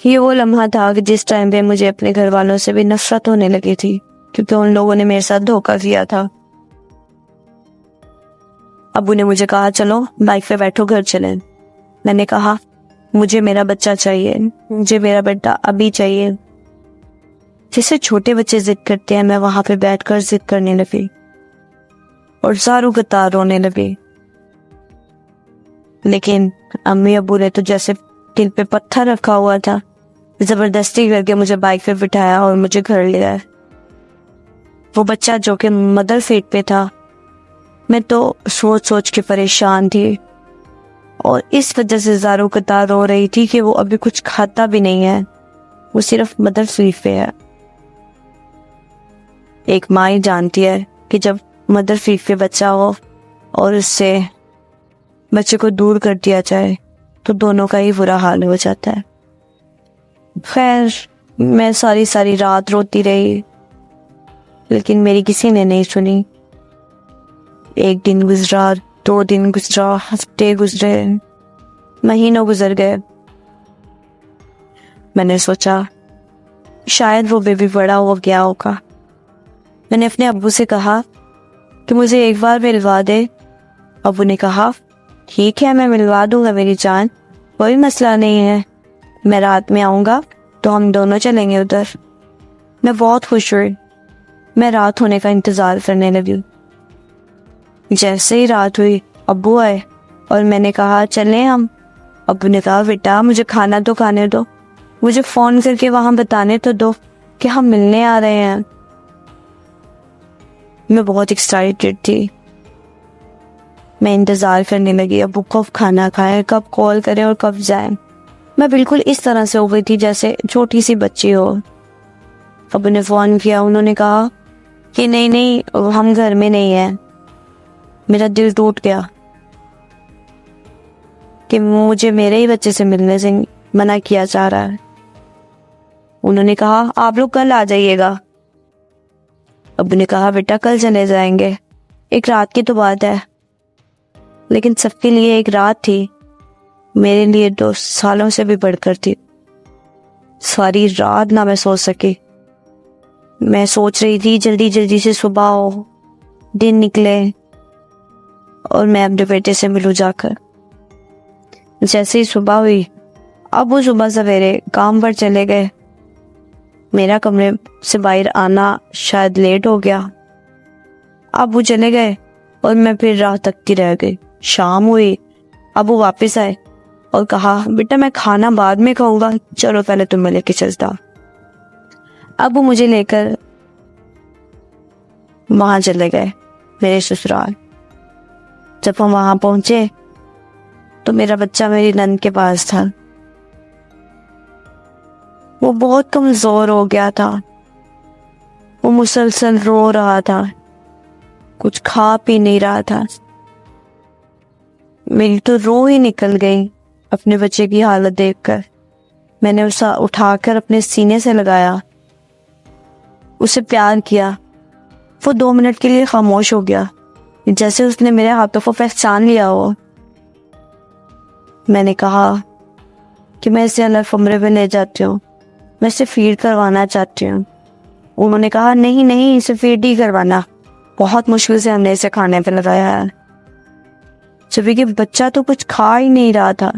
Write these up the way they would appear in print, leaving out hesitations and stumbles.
یہ وہ لمحہ تھا کہ جس ٹائم پہ مجھے اپنے گھر والوں سے بھی نفرت ہونے لگی تھی، کیونکہ ان لوگوں نے میرے ساتھ دھوکہ کیا تھا۔ ابو نے مجھے کہا چلو بائک پہ بیٹھو گھر چلیں۔ میں نے کہا مجھے میرا بچہ چاہیے، مجھے میرا بیٹا ابھی چاہیے۔ جیسے چھوٹے بچے ضد کرتے ہیں، میں وہاں پہ بیٹھ کر ضد کرنے لگی اور زاروں قطار رونے لگی۔ لیکن امی ابو نے تو جیسے دل پہ پتھر رکھا ہوا تھا، زبردستی کر کے مجھے بائک پہ بٹھایا اور مجھے گھر لے آئے۔ وہ بچہ جو کہ مدر فیٹ پہ تھا، میں تو سوچ سوچ کے پریشان تھی اور اس وجہ سے زاروں قطار رو رہی تھی کہ وہ ابھی کچھ کھاتا بھی نہیں ہے، وہ صرف مدر فیٹ پہ ہے۔ ایک ماں ہی جانتی ہے کہ جب مدر فیٹ پہ بچہ ہو اور اس سے بچے کو دور کر دیا جائے تو دونوں کا ہی برا حال ہو جاتا ہے۔ خیر میں ساری رات روتی رہی، لیکن میری کسی نے نہیں سنی۔ ایک دن گزرا، 2 دن گزرا، ہفتے گزرے، مہینوں گزر گئے۔ میں نے سوچا شاید وہ بیبی بڑا ہو گیا ہوگا۔ میں نے اپنے ابو سے کہا کہ مجھے ایک بار ملوا دے۔ ابو نے کہا ٹھیک ہے میں ملوا دوں گا میری جان، کوئی مسئلہ نہیں ہے، میں رات میں آؤں گا تو ہم دونوں چلیں گے ادھر۔ میں بہت خوش ہوئی، میں رات ہونے کا انتظار کرنے لگی۔ جیسے ہی رات ہوئی ابو آئے اور میں نے کہا چلیں ہم۔ ابو نے کہا بیٹا مجھے کھانا تو کھانے دو، مجھے فون کر کے وہاں بتانے تو دو کہ ہم ملنے آ رہے ہیں۔ میں بہت ایکسائٹیڈ تھی، میں انتظار کرنے لگی ابو کب کھانا کھائے، کب کال کرے اور کب جائیں۔ میں بالکل اس طرح سے ہو گئی تھی جیسے چھوٹی سی بچی ہو۔ ابو نے فون کیا، انہوں نے کہا کہ نہیں ہم گھر میں نہیں ہیں۔ میرا دل ٹوٹ گیا کہ مجھے میرے ہی بچے سے ملنے سے منع کیا جا رہا ہے۔ انہوں نے کہا آپ لوگ کل آ جائیے گا۔ ابو نے کہا بیٹا کل چلے جائیں گے، ایک رات کی تو بات ہے۔ لیکن سب کے لیے ایک رات تھی، میرے لیے 2 سالوں سے بھی بڑھ کر تھی۔ ساری رات نہ میں سو سکی، میں سوچ رہی تھی جلدی سے صبح ہو، دن نکلے اور میں اپنے بیٹے سے ملوں جا کر۔ جیسے ہی صبح ہوئی ابو صبح سویرے کام پر چلے گئے، میرا کمرے سے باہر آنا شاید لیٹ ہو گیا۔ ابو چلے گئے اور میں پھر راہ تکتی رہ گئی۔ شام ہوئی، ابو واپس آئے اور کہا بیٹا میں کھانا بعد میں کھاؤں گا، چلو پہلے تمہیں لے کے چلتا۔ ابو مجھے لے کر وہاں چلے گئے میرے سسرال۔ جب ہم وہاں پہنچے تو میرا بچہ میری نند کے پاس تھا۔ وہ بہت کمزور ہو گیا تھا، وہ مسلسل رو رہا تھا، کچھ کھا پی نہیں رہا تھا۔ میری تو روح ہی نکل گئی اپنے بچے کی حالت دیکھ کر۔ میں نے اسے اٹھا کر اپنے سینے سے لگایا، اسے پیار کیا۔ وہ 2 منٹ کے لیے خاموش ہو گیا، جیسے اس نے میرے ہاتھوں کو پہچان لیا ہو۔ میں نے کہا کہ میں اسے الگ کمرے میں لے جاتی ہوں، میں اسے فیڈ کروانا چاہتی ہوں۔ انہوں نے کہا نہیں اسے فیڈ ہی کروانا، بہت مشکل سے ہم نے اسے کھانے پہ لگایا ہے، جبکہ کہ بچہ تو کچھ کھا ہی نہیں رہا تھا۔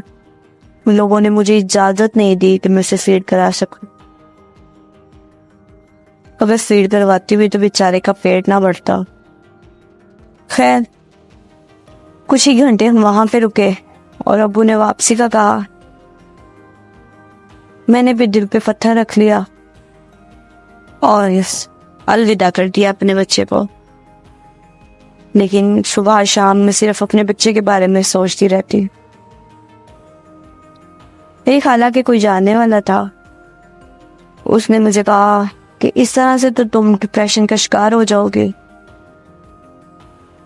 ان لوگوں نے مجھے اجازت نہیں دی کہ میں اسے فیڈ کرا سکوں۔ اگر فیڈ کرواتی ہوئی تو بیچارے کا پیٹ نہ بڑھتا۔ خیر کچھ ہی گھنٹے ہم وہاں پہ رکے اور ابو نے واپسی کا کہا۔ میں نے بھی دل پہ پتھر رکھ لیا اور الوداع کر دیا اپنے بچے کو۔ لیکن صبح شام میں صرف اپنے بچے کے بارے میں سوچتی رہتی۔ میری خالہ کے کوئی جاننے والا تھا، اس نے مجھے کہا کہ اس طرح سے تو تم ڈپریشن کا شکار ہو جاؤ گے،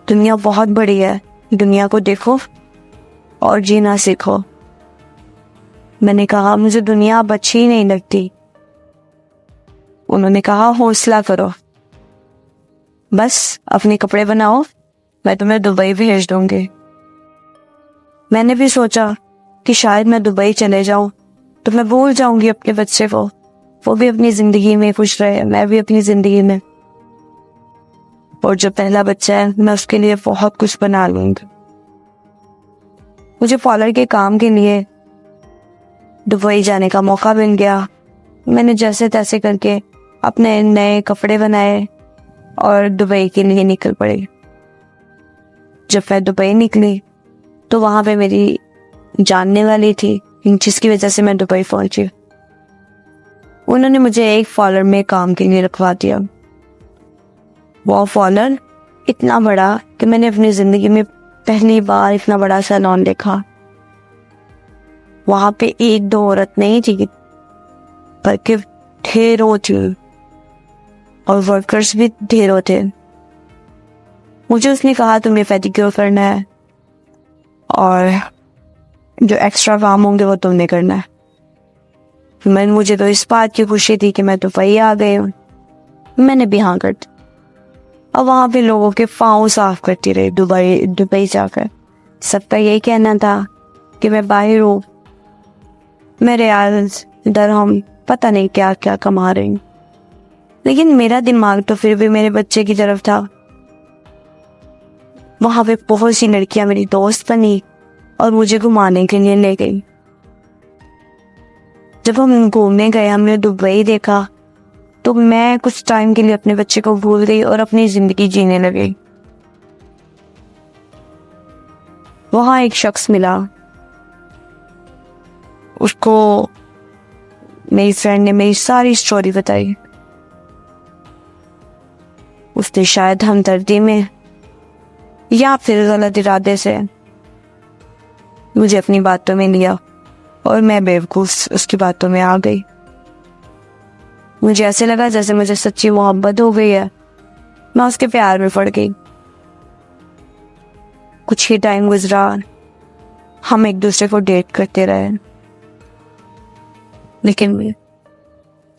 دنیا بہت بڑی ہے، دنیا کو دیکھو اور جینا سیکھو۔ میں نے کہا مجھے دنیا اب اچھی ہی نہیں لگتی۔ انہوں نے کہا حوصلہ کرو، بس اپنے کپڑے بناؤ، میں تمہیں دبئی بھیج دوں گی۔ میں نے بھی سوچا کہ شاید میں دبئی چلے جاؤں تو میں بھول جاؤں گی اپنے بچے کو. وہ بھی اپنی زندگی میں خوش رہے, میں بھی اپنی زندگی میں. اور جو پہلا بچہ ہے میں اس کے لیے بہت کچھ بنا لوں گی. مجھے پارلر کے کام کے لیے دبئی جانے کا موقع مل گیا. میں نے جیسے تیسے کر کے اپنے نئے کپڑے بنائے اور دبئی کے لیے نکل پڑی. جب میں دبئی نکلی تو وہاں پہ میری جاننے والی تھی جس کی وجہ سے میں دبئی پہنچی. انہوں نے مجھے ایک پارلر میں کام کے لیے رکھوا دیا. وہ پارلر اتنا بڑا کہ میں نے اپنی زندگی میں پہلی بار اتنا بڑا سیلون دیکھا. وہاں پہ ایک دو عورت نہیں تھی بلکہ ڈھیروں تھی, اور ورکرز بھی ڈھیروں تھے. مجھے اس نے کہا تمہیں پیڈیکیور کرنا ہے اور جو ایکسٹرا کام ہوں گے وہ تم نے کرنا ہے. مجھے تو اس بات کی خوشی تھی کہ میں دبئی آ گئی ہوں. میں نے بھی ہاں کر دی اور وہاں پہ لوگوں کے پاؤں صاف کرتی رہی دبئی جا کر. سب کا یہی کہنا تھا کہ میں باہر ہوں, میں ریال درہم پتہ نہیں کیا کیا کما رہی ہوں. لیکن میرا دماغ تو پھر بھی میرے بچے کی طرف تھا. وہاں پہ بہت سی لڑکیاں میری دوست بنی اور مجھے گھمانے کے لیے لے گئی. جب ہم گھومنے گئے, ہم نے دبئی دیکھا, تو میں کچھ ٹائم کے لیے اپنے بچے کو بھول گئی اور اپنی زندگی جینے لگی. وہاں ایک شخص ملا, اس کو میری فرینڈ نے میری ساری سٹوری بتائی. اس نے شاید ہمدردی میں یا پھر غلط ارادے سے مجھے اپنی باتوں میں لیا اور میں بیوقوف اس کی باتوں میں آ گئی. مجھے ایسے لگا جیسے مجھے سچی محبت ہو گئی ہے. میں اس کے پیار میں پڑ گئی. کچھ ہی ٹائم گزرا, ہم ایک دوسرے کو ڈیٹ کرتے رہے. لیکن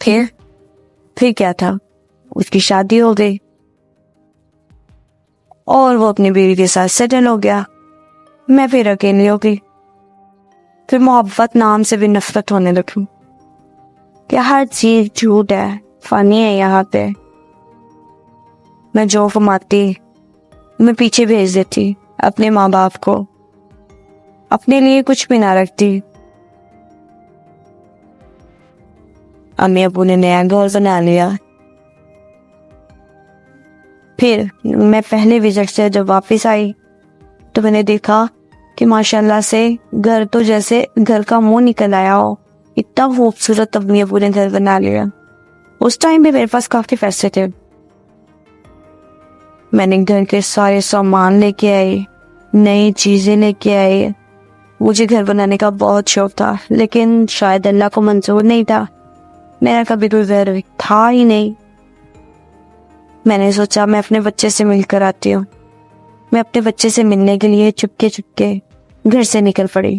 پھر کیا تھا, اس کی شادی ہو گئی اور وہ اپنی بیوی کے ساتھ سیٹل ہو گیا. میں پھر اکیلی ہو گئی. پھر محبت نام سے بھی نفرت ہونے لگی کہ ہر چیز جھوٹ ہے, فانی ہے. یہاں پہ میں جو کماتی میں پیچھے بھیج دیتی اپنے ماں باپ کو, اپنے لیے کچھ بھی نہ رکھتی. امی ابو نے نیا گھر بنا لیا. پھر میں پہلے وزٹ سے جب واپس آئی تو میں نے دیکھا کہ ماشاءاللہ سے گھر تو جیسے گھر کا منہ نکل آیا ہو, اتنا خوبصورت امی ابو نے گھر بنا لیا. اس ٹائم بھی میرے پاس کافی پیسے تھے. میں نے گھر کے سارے سامان لے کے آئی, نئی چیزیں لے کے آئی. مجھے گھر بنانے کا بہت شوق تھا, لیکن شاید اللہ کو منظور نہیں تھا. میرا کبھی کوئی گھر تھا ہی نہیں. میں نے سوچا میں اپنے بچے سے مل کر آتی ہوں. میں اپنے بچے سے ملنے کے لیے چپکے گھر سے نکل پڑی.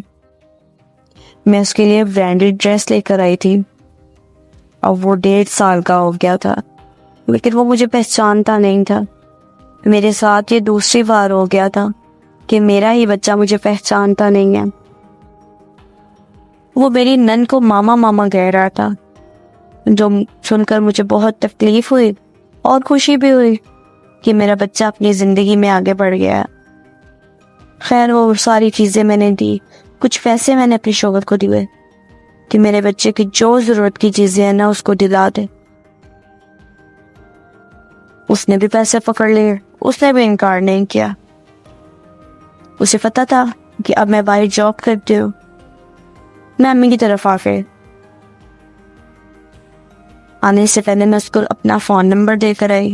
میں اس کے لیے برانڈیڈ ڈریس لے کر آئی تھی اور وہ 1.5 سال کا ہو گیا تھا, لیکن وہ مجھے پہچانتا نہیں تھا. میرے ساتھ یہ دوسری بار ہو گیا تھا کہ میرا ہی بچہ مجھے پہچانتا نہیں ہے. وہ میری نن کو ماما ماما کہہ رہا تھا, جو سن کر مجھے بہت تکلیف ہوئی اور خوشی بھی ہوئی کہ میرا بچہ اپنی زندگی میں آگے بڑھ گیا. خیر وہ ساری چیزیں میں نے دی. کچھ پیسے میں نے اپنی شوہر کو دیے کہ میرے بچے کی جو ضرورت کی چیزیں ہیں نا اس کو دلا دے. اس نے بھی پیسے پکڑ لیے, اس نے بھی انکار نہیں کیا. اسے پتا تھا کہ اب میں باہر جاب کرتی ہوں. میں امی کی طرف آ گئی. آنے سے پہلے میں اس کو اپنا فون نمبر دے کر آئی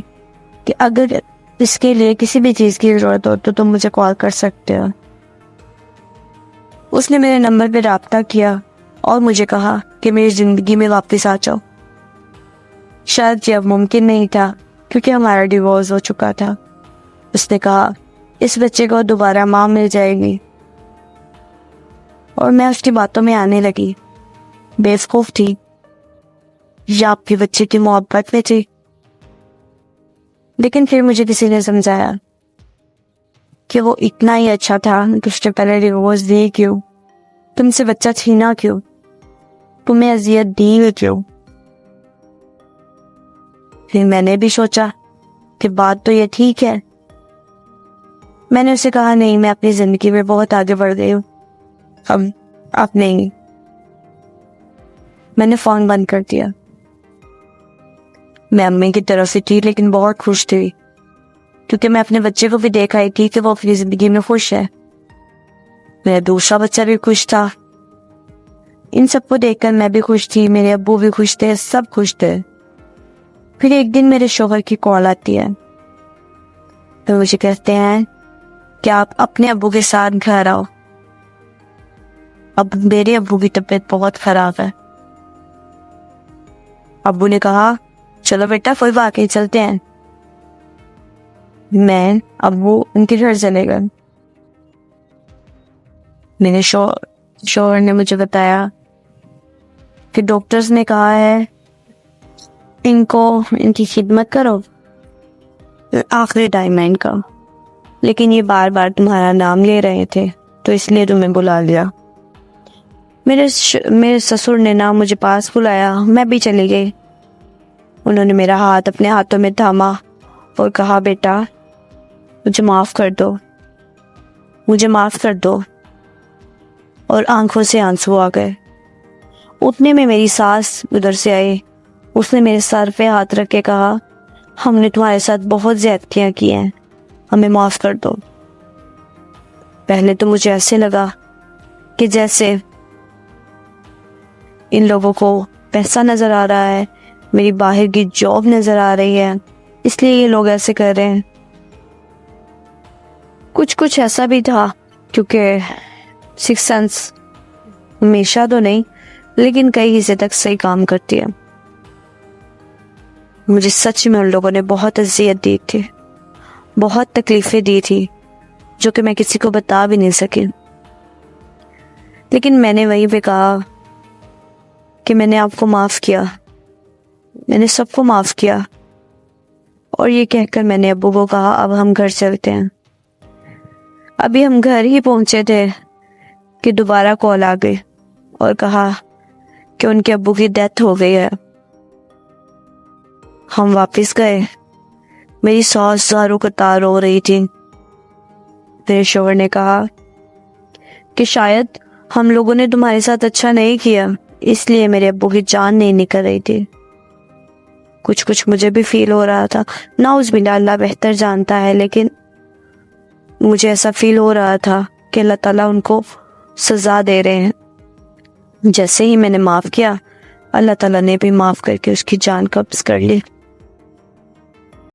کہ اگر اس کے لیے کسی بھی چیز کی ضرورت ہو تو تم مجھے کال کر سکتے ہو. اس نے میرے نمبر پہ رابطہ کیا اور مجھے کہا کہ میری زندگی میں واپس آ جاؤ. شاید یہ اب ممکن نہیں تھا کیونکہ ہمارا ڈیورس ہو چکا تھا. اس نے کہا اس بچے کو دوبارہ ماں مل جائے گی, اور میں اس کی باتوں میں آنے لگی. بیوقوف تھی یا آپ کے بچے کی محبت میں تھی. لیکن پھر مجھے کسی نے سمجھایا کہ وہ اتنا ہی اچھا تھا کہ اس نے پہلے ڈیورس دی کیوں, تم سے بچہ چھینا کیوں. تمہیں اذیت دی ہوئی کیوں؟ پھر میں نے بھی سوچا کہ بات تو یہ ٹھیک ہے. میں نے اسے کہا نہیں، میں اپنی زندگی میں بہت آگے بڑھ گئی ہوں، اب نہیں. میں نے فون بند کر دیا. میں امی کی طرف سے تھی لیکن بہت خوش تھی، کیونکہ میں اپنے بچے کو بھی دیکھ آئی تھی کہ وہ اپنی زندگی میں خوش ہے. میرا دوسرا بچہ بھی خوش تھا. ان سب کو دیکھ کر میں بھی خوش تھی، میرے ابو بھی خوش تھے، سب خوش تھے. پھر ایک دن میرے شوہر کی کال آتی ہے. تو مجھے کہتے ہیں کہ آپ اپنے ابو کے ساتھ گھر آؤ. اب میرے ابو کی طبیعت بہت خراب ہے. ابو نے کہا چلو بیٹا کوئی بات نہیں، چلتے ہیں. میں ابو ان کے گھر چلے گئے. میرے شوہر نے مجھے بتایا کہ ڈاکٹرز نے کہا ہے ان کی خدمت کرو، آخری ٹائم ہے ان کا، لیکن یہ بار بار تمہارا نام لے رہے تھے تو اس لیے تمہیں بلا لیا. میرے سسر نے نا مجھے پاس بلایا، میں بھی چلی گئی. انہوں نے میرا ہاتھ اپنے ہاتھوں میں تھاما اور کہا بیٹا مجھے معاف کر دو، مجھے معاف کر دو. اور آنکھوں سے آنسو آ گئے. اتنے میں میری ساس ادھر سے آئی. اس نے میرے سر پہ ہاتھ رکھ کے کہا ہم نے تمہارے ساتھ بہت زیادتیاں کی ہیں، ہمیں معاف کر دو. پہلے تو مجھے ایسے لگا کہ جیسے ان لوگوں کو پیسہ نظر آ رہا ہے، میری باہر کی جاب نظر آ رہی ہے، اس لیے یہ لوگ ایسے کر رہے ہیں. کچھ ایسا بھی تھا کیونکہ سکس سینس ہمیشہ تو نہیں لیکن کئی حصے تک صحیح کام کرتی ہے. مجھے سچ میں ان لوگوں نے بہت اذیت دی تھی، بہت تکلیفیں دی تھی جو کہ میں کسی کو بتا بھی نہیں سکی. لیکن میں نے وہیں پہ کہا کہ میں نے آپ کو معاف کیا، میں نے سب کو معاف کیا. اور یہ کہہ کر میں نے ابو کو کہا اب ہم گھر چلتے ہیں. ابھی ہم گھر ہی پہنچے تھے کہ دوبارہ کال آ گئی اور کہا کہ ان کے ابو کی ڈیتھ ہو گئی ہے. ہم واپس گئے. میری ساس زاروں قطار رو رہی تھی. میرے شوہر نے کہا کہ شاید ہم لوگوں نے تمہارے ساتھ اچھا نہیں کیا، اس لیے میرے ابو کی جان نہیں نکل رہی تھی. کچھ مجھے بھی فیل ہو رہا تھا، نعوذ باللہ، اللہ بہتر جانتا ہے، لیکن مجھے ایسا فیل ہو رہا تھا کہ اللہ تعالیٰ ان کو سزا دے رہے ہیں. جیسے ہی میں نے معاف کیا اللہ تعالیٰ نے بھی معاف کر کے اس کی جان قبض کر لی.